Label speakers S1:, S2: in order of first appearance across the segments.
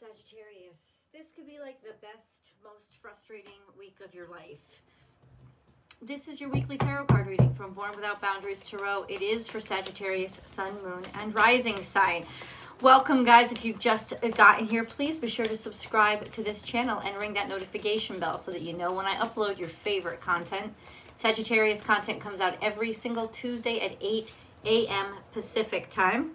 S1: Sagittarius, this could be like the best, most frustrating week of your life. This is your weekly tarot card reading from Born Without Boundaries Tarot. It is for Sagittarius, Sun, Moon, and Rising sign. Welcome, guys. If you've just gotten here, please be sure to subscribe to this channel and ring that notification bell so that you know when I upload your favorite content. Sagittarius content comes out every single Tuesday at 8 a.m. Pacific time.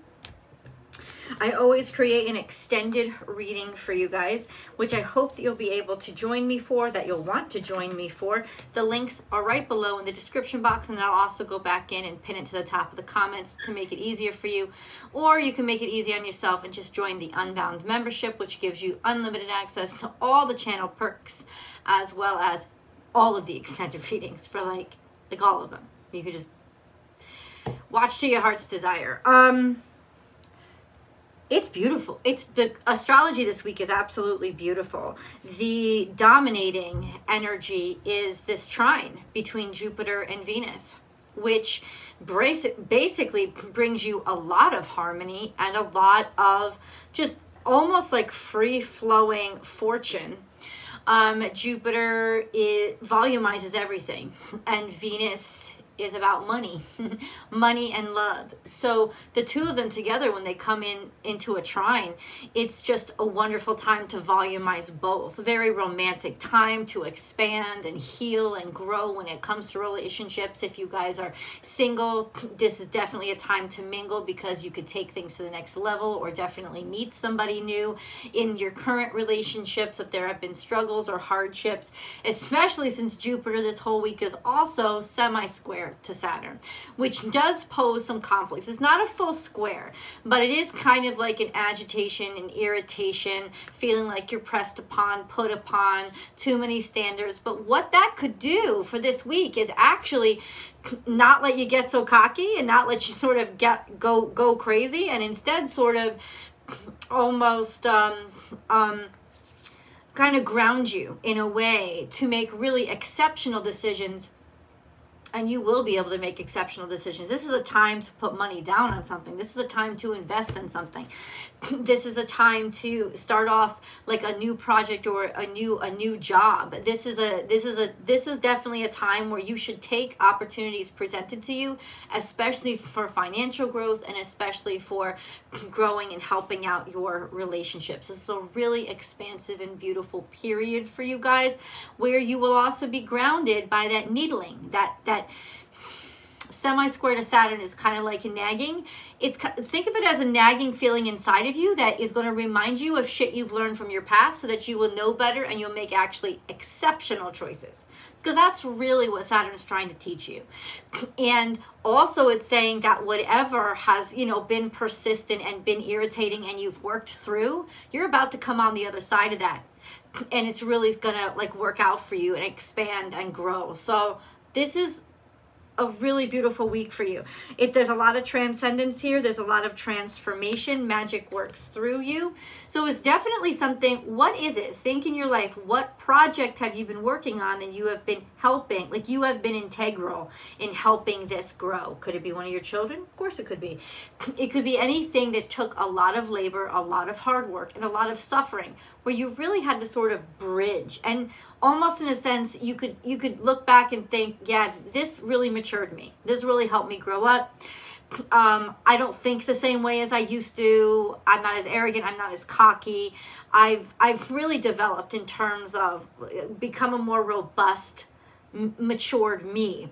S1: I always create an extended reading for you guys, which I hope that you'll be able to join me for, that you'll want to join me for. The links are right below in the description box, and I'll also go back in and pin it to the top of the comments to make it easier for you. Or you can make it easy on yourself and just join the Unbound membership, which gives you unlimited access to all the channel perks, as well as all of the extended readings for like all of them. You could just watch to your heart's desire. It's beautiful. The astrology this week is absolutely beautiful. The dominating energy is this trine between Jupiter and Venus, which basically brings you a lot of harmony and a lot of just almost like free-flowing fortune. Jupiter volumizes everything, and Venus is about money, money and love. So the two of them together, when they come into a trine, it's just a wonderful time to volumize both. Very romantic time to expand and heal and grow when it comes to relationships. If you guys are single, this is definitely a time to mingle because you could take things to the next level or definitely meet somebody new. In your current relationships, if there have been struggles or hardships, especially since Jupiter this whole week is also semi-square to Saturn, which does pose some conflicts. It's not a full square, but it is kind of like an agitation, an irritation, feeling like you're pressed upon, put upon, too many standards. But what that could do for this week is actually not let you get so cocky and not let you sort of go crazy, and instead sort of almost kind of ground you in a way to make really exceptional decisions. And you will be able to make exceptional decisions. This is a time to put money down on something. This is a time to invest in something. This is a time to start off like a new project or a new job. This is definitely a time where you should take opportunities presented to you, especially for financial growth and especially for growing and helping out your relationships. This is a really expansive and beautiful period for you guys, where you will also be grounded by that needling, that semi-square to Saturn is kind of like a nagging. Think of it as a nagging feeling inside of you that is going to remind you of shit you've learned from your past so that you will know better and you'll make actually exceptional choices. Because that's really what Saturn's trying to teach you. And also it's saying that whatever has, been persistent and been irritating and you've worked through, you're about to come on the other side of that. And it's really going to like work out for you and expand and grow. So this is a really beautiful week for you. There's a lot of transcendence here. There's a lot of transformation. Magic works through you. So it's definitely something. What is it? Think in your life. What project have you been working on and you have been helping? Like you have been integral in helping this grow. Could it be one of your children? Of course it could be. It could be anything that took a lot of labor, a lot of hard work, and a lot of suffering, where you really had to sort of bridge. And almost in a sense, you could look back and think, yeah, this really matured me. This really helped me grow up. I don't think the same way as I used to. I'm not as arrogant. I'm not as cocky. I've really developed in terms of become a more robust, matured me.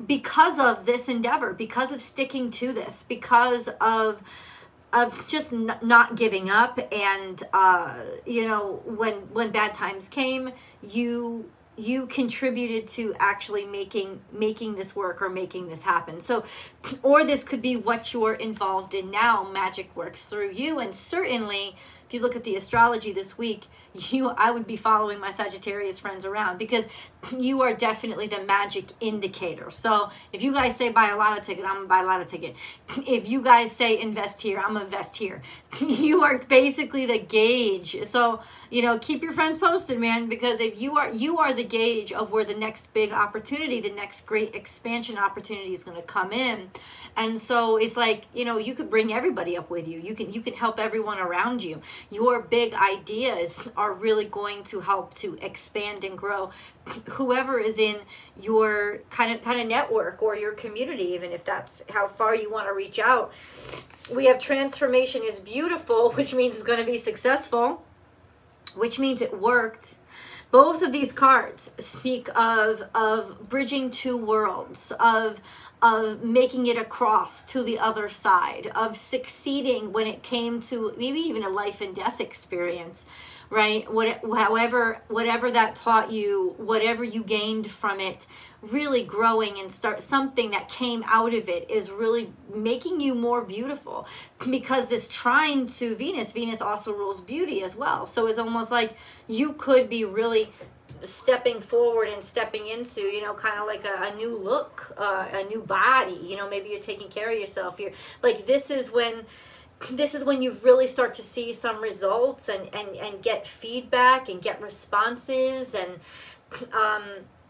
S1: Because of this endeavor, because of sticking to this, because of just not giving up, and when bad times came, you contributed to actually making this work or making this happen. So, or this could be what you're involved in now. Magic works through you, and certainly if you look at the astrology this week, I would be following my Sagittarius friends around because you are definitely the magic indicator. So if you guys say buy a lotto ticket, I'm gonna buy a lotto ticket. If you guys say invest here, I'm gonna invest here. You are basically the gauge. So, keep your friends posted, man, because if you are the gauge of where the next big opportunity, the next great expansion opportunity is gonna come in. And so it's like, you could bring everybody up with you. You can help everyone around you. your big ideas are really going to help to expand and grow whoever is in your kind of network or your community, even if that's how far you want to reach out. We have transformation is beautiful, which means it's going to be successful, which means it worked. Both of these cards speak of bridging two worlds, of making it across to the other side, of succeeding when it came to maybe even a life and death experience, right? Whatever that taught you, whatever you gained from it, really growing and start something that came out of it is really making you more beautiful, because this trine to Venus also rules beauty as well. So it's almost like you could be really stepping forward and stepping into, you know, kind of like a new look, a new body, you know, maybe you're taking care of yourself. You're like, this is when you really start to see some results and get feedback and get responses and,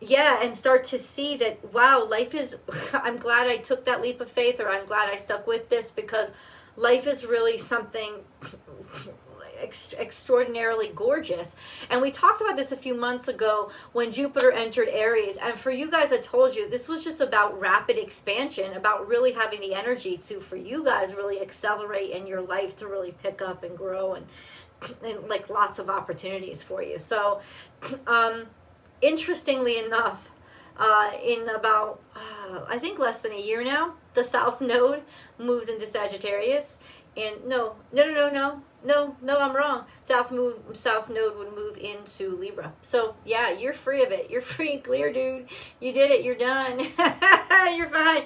S1: yeah, and start to see that, wow, life is, I'm glad I took that leap of faith, or I'm glad I stuck with this, because life is really something extraordinarily gorgeous. And we talked about this a few months ago when Jupiter entered Aries. And for you guys, I told you this was just about rapid expansion, about really having the energy to, for you guys, really accelerate in your life, to really pick up and grow, and like lots of opportunities for you. So, interestingly enough, in about, I think less than a year now, the South Node moves into Sagittarius. And no, I'm wrong. South Node would move into Libra. So yeah, you're free of it. You're free and clear, dude. You did it. You're done. You're fine.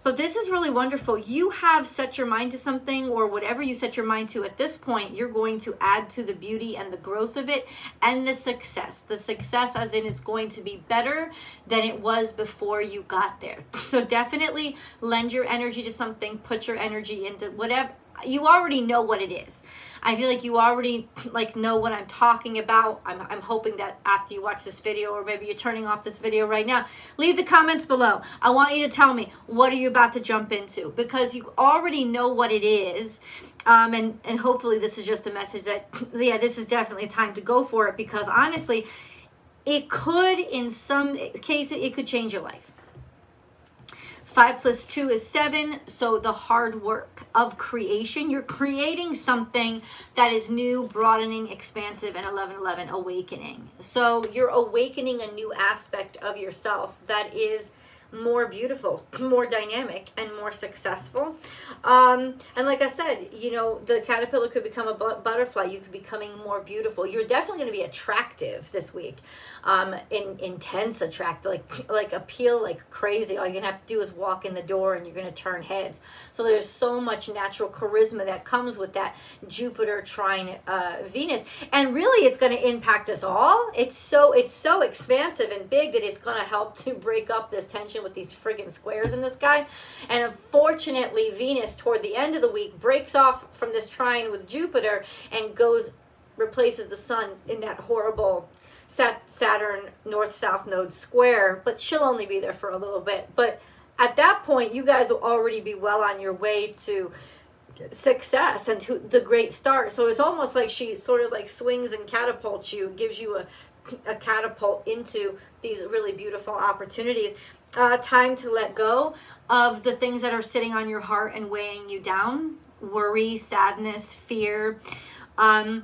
S1: But this is really wonderful. You have set your mind to something, or whatever you set your mind to at this point, you're going to add to the beauty and the growth of it, and the success. The success as in is going to be better than it was before you got there. So definitely lend your energy to something, put your energy into whatever. You already know what it is. I feel like you already know what I'm talking about. I'm hoping that after you watch this video, or maybe you're turning off this video right now, leave the comments below. I want you to tell me, what are you about to jump into? Because you already know what it is. And hopefully this is just a message that, yeah, this is definitely time to go for it, because honestly, it could, in some cases, it could change your life. 5 + 2 is 7. So the hard work of creation, you're creating something that is new, broadening, expansive, and 11/11, awakening. So you're awakening a new aspect of yourself that is more beautiful, more dynamic, and more successful. And like I said, you know, the caterpillar could become a butterfly. You could be becoming more beautiful. You're definitely going to be attractive this week. Intense attractive, like appeal like crazy. All you're going to have to do is walk in the door and you're going to turn heads. So there's so much natural charisma that comes with that Jupiter trine Venus. And really, it's going to impact us all. It's so expansive and big that it's going to help to break up this tension with these friggin' squares in the sky. And unfortunately, Venus toward the end of the week breaks off from this trine with Jupiter and replaces the sun in that horrible Saturn North-South node square, but she'll only be there for a little bit. But at that point, you guys will already be well on your way to success and to the great start. So it's almost like she sort of like swings and catapults you, gives you a catapult into these really beautiful opportunities. Time to let go of the things that are sitting on your heart and weighing you down. Worry, sadness, fear. And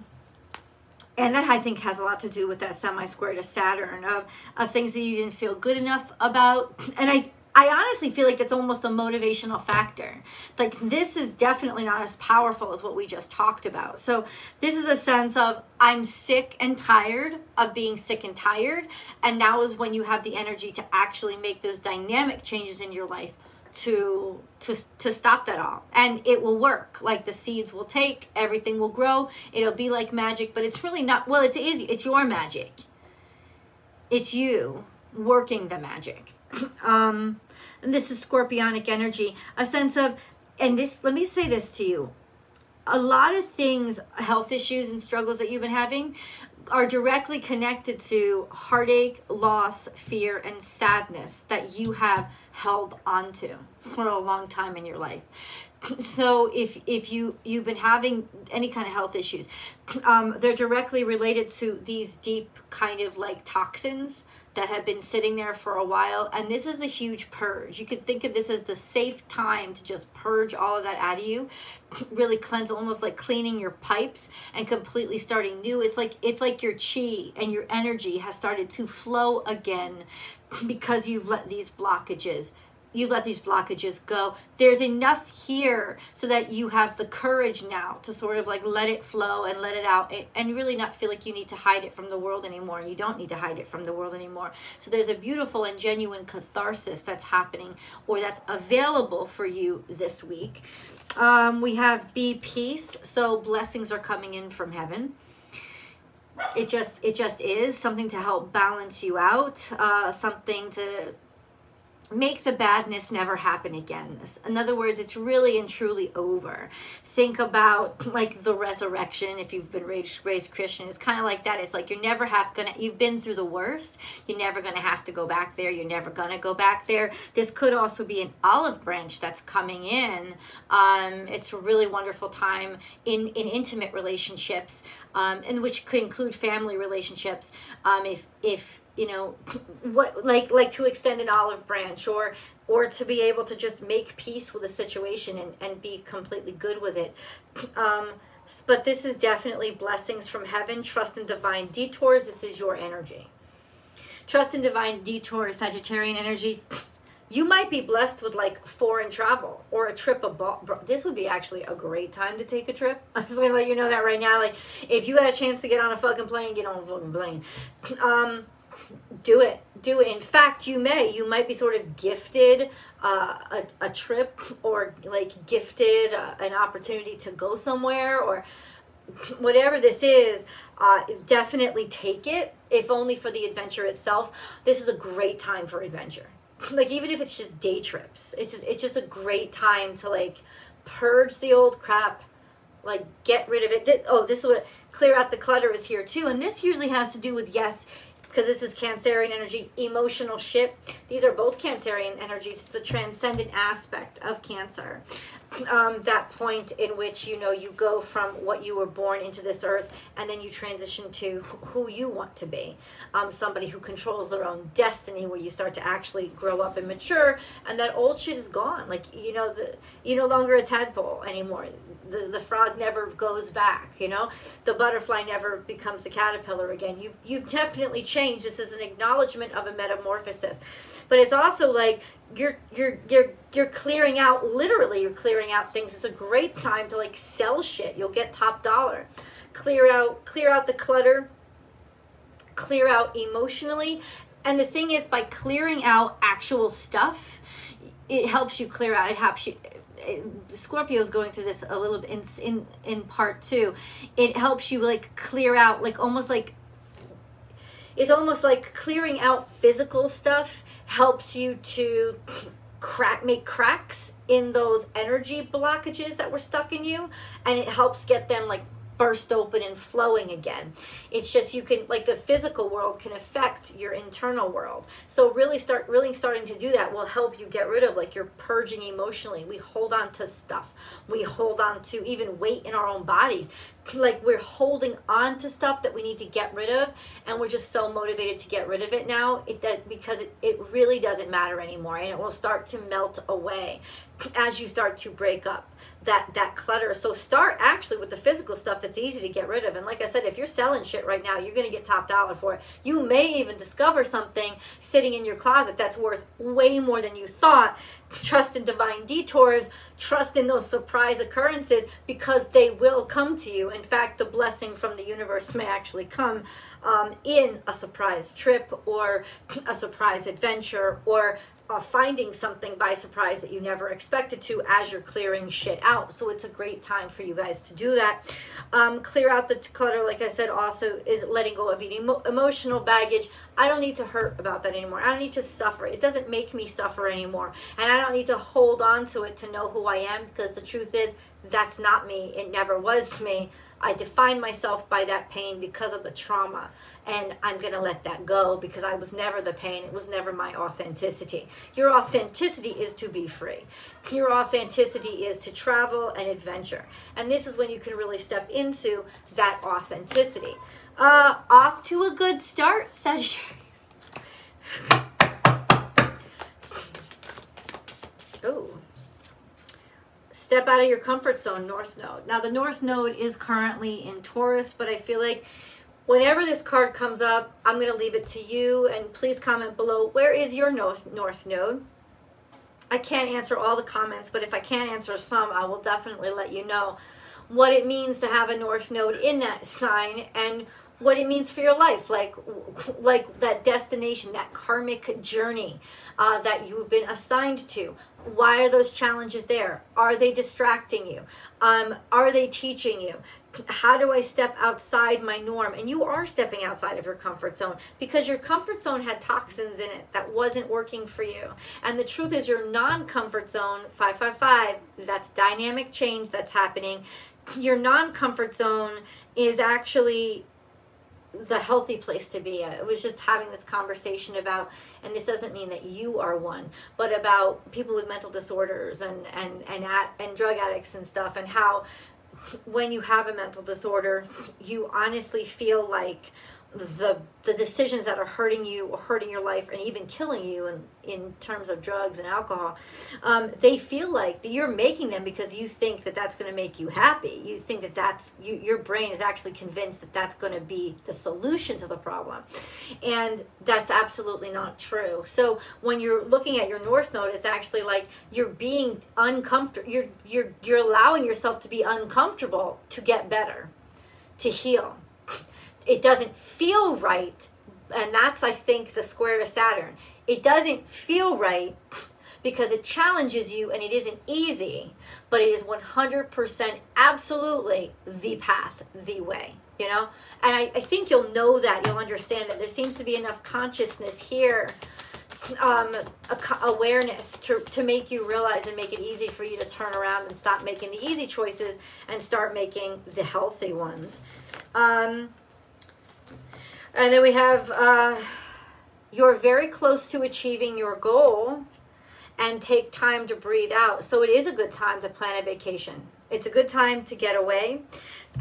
S1: that, I think, has a lot to do with that semi-square to Saturn, of things that you didn't feel good enough about. And I honestly feel like it's almost a motivational factor. Like, this is definitely not as powerful as what we just talked about. So this is a sense of, I'm sick and tired of being sick and tired. And now is when you have the energy to actually make those dynamic changes in your life to stop that all. And it will work. Like, the seeds will take, everything will grow. It'll be like magic, but it's really not. Well, it's your magic. It's you working the magic. And this is scorpionic energy, a sense of, and this, let me say this to you, a lot of things, health issues and struggles that you've been having are directly connected to heartache, loss, fear, and sadness that you have held onto for a long time in your life. So if you've been having any kind of health issues, they're directly related to these deep kind of like toxins that have been sitting there for a while. And this is the huge purge. You could think of this as the safe time to just purge all of that out of you, really cleanse, almost like cleaning your pipes and completely starting new. It's like your chi and your energy has started to flow again because you've let these blockages go. There's enough here so that you have the courage now to sort of like let it flow and let it out, and really not feel like you need to hide it from the world anymore. You don't need to hide it from the world anymore. So there's a beautiful and genuine catharsis that's happening, or that's available for you this week. We have be peace. So blessings are coming in from heaven. It just is something to help balance you out, something to make the badness never happen again. In other words, it's really and truly over. Think about like the resurrection. If you've been raised Christian, it's kind of like that. It's like you've been through the worst. You're never gonna have to go back there. You're never gonna go back there. This could also be an olive branch that's coming in. It's a really wonderful time in intimate relationships, and which could include family relationships. If you know, what like to extend an olive branch, or to be able to just make peace with a situation and be completely good with it. But this is definitely blessings from heaven. Trust in divine detours. This is your energy. Trust in divine detours, Sagittarian energy. You might be blessed with like foreign travel or a trip abroad. This would be actually a great time to take a trip. I'm just gonna let you know that right now. Like, if you got a chance to get on a fucking plane, get on a fucking plane. Do it. In fact, you might be sort of gifted a trip, or like gifted an opportunity to go somewhere, or whatever this is. Definitely take it, if only for the adventure itself. This is a great time for adventure. Like, even if it's just day trips, it's just a great time to like purge the old crap, like get rid of it. This is what clear out the clutter is here too. And this usually has to do with, yes, because this is Cancerian energy, emotional shit. These are both Cancerian energies. It's the transcendent aspect of Cancer. That point in which, you know, you go from what you were born into this earth, and then you transition to who you want to be. Somebody who controls their own destiny, where you start to actually grow up and mature, and that old shit is gone. Like, you know, you're no longer a tadpole anymore. The frog never goes back, you know. The butterfly never becomes the caterpillar again. You've definitely changed. This is an acknowledgement of a metamorphosis. But it's also like you're clearing out, literally you're clearing out things. It's a great time to like sell shit. You'll get top dollar. Clear out the clutter, clear out emotionally. And the thing is, by clearing out actual stuff, it helps you clear out. It helps you. Scorpio is going through this a little bit in part two. It helps you like clear out, like almost like, it's almost like clearing out physical stuff helps you to make cracks in those energy blockages that were stuck in you, and it helps get them like burst open and flowing again. It's just, you can, like, the physical world can affect your internal world. So really starting to do that will help you get rid of, like, you're purging emotionally. We hold on to stuff. We hold on to even weight in our own bodies. Like, we're holding on to stuff that we need to get rid of, and we're just so motivated to get rid of it now because it really doesn't matter anymore, and it will start to melt away as you start to break up that clutter. So start actually with the physical stuff that's easy to get rid of. And like I said, if you're selling shit right now, you're going to get top dollar for it. You may even discover something sitting in your closet that's worth way more than you thought. Trust in divine detours. Trust in those surprise occurrences, because they will come to you. In fact, the blessing from the universe may actually come in a surprise trip, or a surprise adventure, or finding something by surprise that you never expected to as you're clearing shit out. So it's a great time for you guys to do that. Clear out the clutter, like I said, also is letting go of emotional baggage. I don't need to hurt about that anymore. I don't need to suffer. It doesn't make me suffer anymore. And I don't need to hold on to it to know who I am, because the truth is, That's not me. It never was me. I defined myself by that pain because of the trauma, and I'm going to let that go because I was never the pain. It was never my authenticity. Your authenticity is to be free. Your authenticity is to travel and adventure. And this is when you can really step into that authenticity. Off to a good start, Sagittarius. Oh. Step out of your comfort zone, North Node. Now, the North Node is currently in Taurus, but I feel like whenever this card comes up, I'm going to leave it to you, and please comment below, where is your North Node? I can't answer all the comments, but if I can't answer some, I will definitely let you know what it means to have a North Node in that sign and what it means for your life, like that destination, that karmic journey that you've been assigned to. Why are those challenges there? Are they distracting you? Are they teaching you? How do I step outside my norm? And you are stepping outside of your comfort zone because your comfort zone had toxins in it that wasn't working for you. And the truth is your non-comfort zone, 555, that's dynamic change that's happening. Your non-comfort zone is actually the healthy place to be. I was just having this conversation about, and this doesn't mean that you are one, but about people with mental disorders and drug addicts and stuff, and how when you have a mental disorder, you honestly feel like the decisions that are hurting you or hurting your life and even killing you in terms of drugs and alcohol, they feel like you're making them because you think that that's going to make you happy. You think that that's, your brain is actually convinced that that's going to be the solution to the problem. And that's absolutely not true. So when you're looking at your North Node, it's actually like you're being uncomfortable. You're allowing yourself to be uncomfortable to get better, to heal. It doesn't feel right, and that's, I think, the square to Saturn. It doesn't feel right because it challenges you, and it isn't easy, but it is 100% absolutely the path, the way, you know? And I think you'll know that, you'll understand that there seems to be enough consciousness here, awareness to make you realize and make it easy for you to turn around and stop making the easy choices and start making the healthy ones. And then we have, you're very close to achieving your goal, and take time to breathe out. So it is a good time to plan a vacation. It's a good time to get away.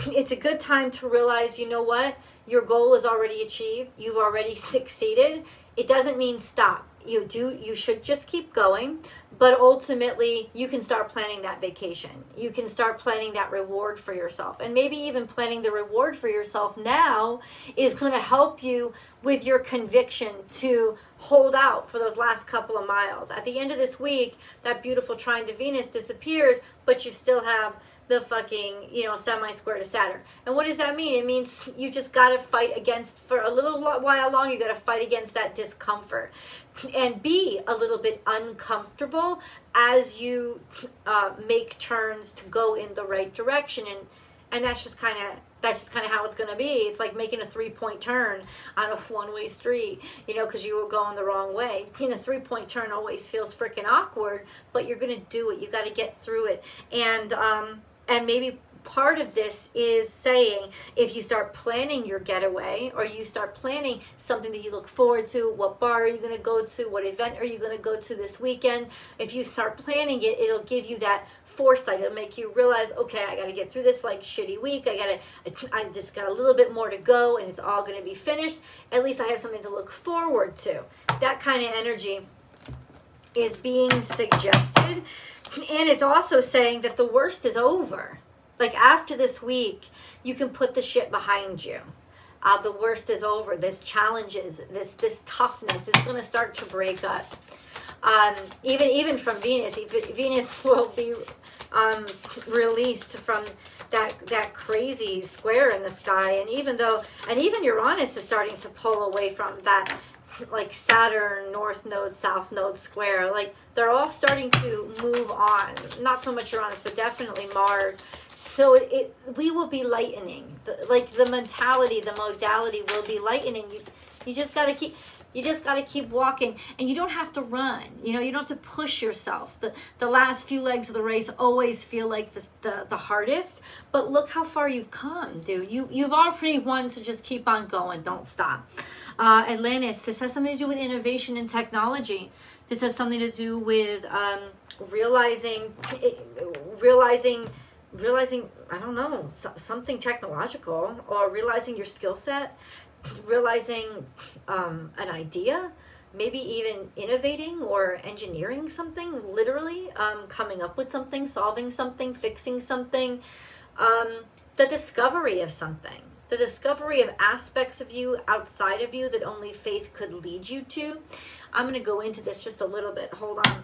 S1: It's a good time to realize, you know what? Your goal is already achieved. You've already succeeded. It doesn't mean stop. You should just keep going, but ultimately you can start planning that vacation. You can start planning that reward for yourself, and maybe even planning the reward for yourself now is going to help you with your conviction to hold out for those last couple of miles. At the end of this week, that beautiful trine to Venus disappears, but you still have the fucking, semi-square to Saturn. And what does that mean? It means you just got to fight against, for a little while long, you got to fight against that discomfort and be a little bit uncomfortable as you make turns to go in the right direction. And that's just kind of how it's going to be. It's like making a 3-point turn on a one-way street, because you were going the wrong way. A 3-point turn always feels freaking awkward, but you're going to do it. You got to get through it. And maybe part of this is saying, if you start planning your getaway, or you start planning something that you look forward to, what bar are you going to go to, what event are you going to go to this weekend, if you start planning it, it'll give you that foresight. It'll make you realize, okay, I got to get through this shitty week. I just got a little bit more to go, and it's all going to be finished. At least I have something to look forward to. That kind of energy is being suggested. And it's also saying that the worst is over. Like, after this week, you can put the shit behind you. The worst is over. This challenges, this toughness is going to start to break up. Even from Venus, Venus will be released from that crazy square in the sky, and even Uranus is starting to pull away from that, like Saturn, North Node, South Node square. Like, they're all starting to move on. Not so much Uranus, but definitely Mars. So we will be lightening. The mentality, the modality will be lightening. You just got to keep, You just got to keep walking, and you don't have to run. You know, you don't have to push yourself. The last few legs of the race always feel like the hardest, but look how far you've come, dude. You've already won, so just keep on going. Don't stop. Atlantis, this has something to do with innovation and technology. This has something to do with realizing, I don't know, something technological, or realizing your skill set, realizing an idea, maybe even innovating or engineering something, literally coming up with something, solving something, fixing something, the discovery of something, the discovery of aspects of you outside of you that only faith could lead you to. I'm going to go into this just a little bit. Hold on.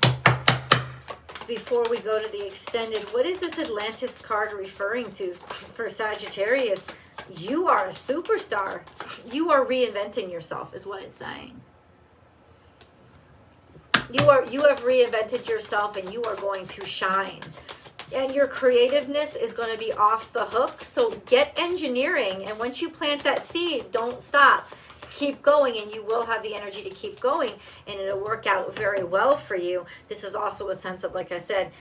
S1: Before we go to the extended, what is this Atlantis card referring to for Sagittarius? You are a superstar. You are reinventing yourself is what it's saying. You have reinvented yourself, and you are going to shine. And your creativeness is going to be off the hook. So get engineering, and once you plant that seed, don't stop. Keep going, and you will have the energy to keep going, and it'll work out very well for you. This is also a sense of, like I said,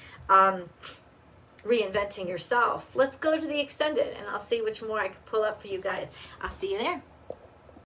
S1: reinventing yourself. Let's go to the extended, and I'll see which more I can pull up for you guys. I'll see you there.